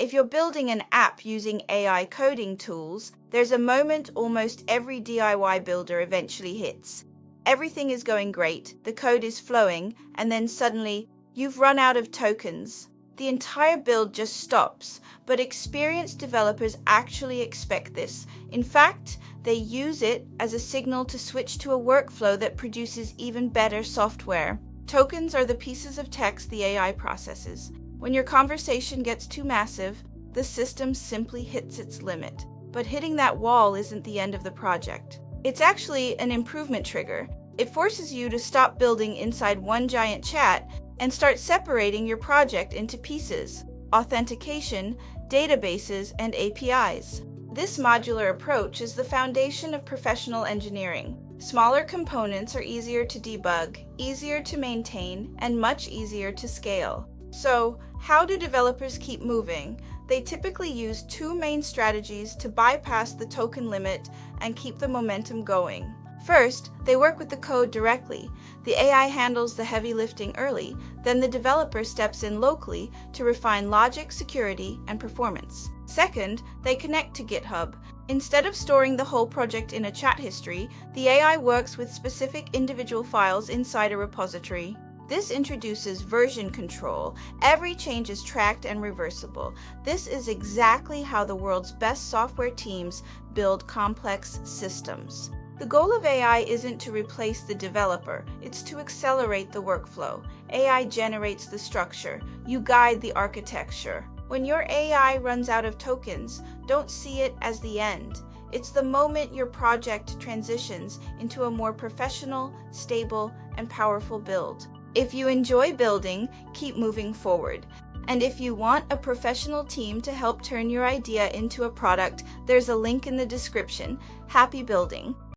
If you're building an app using AI coding tools, there's a moment almost every DIY builder eventually hits. Everything is going great, the code is flowing, and then suddenly, you've run out of tokens. The entire build just stops, but experienced developers actually expect this. In fact, they use it as a signal to switch to a workflow that produces even better software. Tokens are the pieces of text the AI processes. When your conversation gets too massive, the system simply hits its limit. But hitting that wall isn't the end of the project. It's actually an improvement trigger. It forces you to stop building inside one giant chat and start separating your project into pieces: authentication, databases, and APIs. This modular approach is the foundation of professional engineering. Smaller components are easier to debug, easier to maintain, and much easier to scale. So, how do developers keep moving? They typically use two main strategies to bypass the token limit and keep the momentum going. First, they work with the code directly. The AI handles the heavy lifting early, then the developer steps in locally to refine logic, security, and performance. Second, they connect to GitHub. Instead of storing the whole project in a chat history, the AI works with specific individual files inside a repository. This introduces version control. Every change is tracked and reversible. This is exactly how the world's best software teams build complex systems. The goal of AI isn't to replace the developer, it's to accelerate the workflow. AI generates the structure, you guide the architecture. When your AI runs out of tokens, don't see it as the end. It's the moment your project transitions into a more professional, stable, and powerful build. If you enjoy building, keep moving forward. And if you want a professional team to help turn your idea into a product, there's a link in the description. Happy building!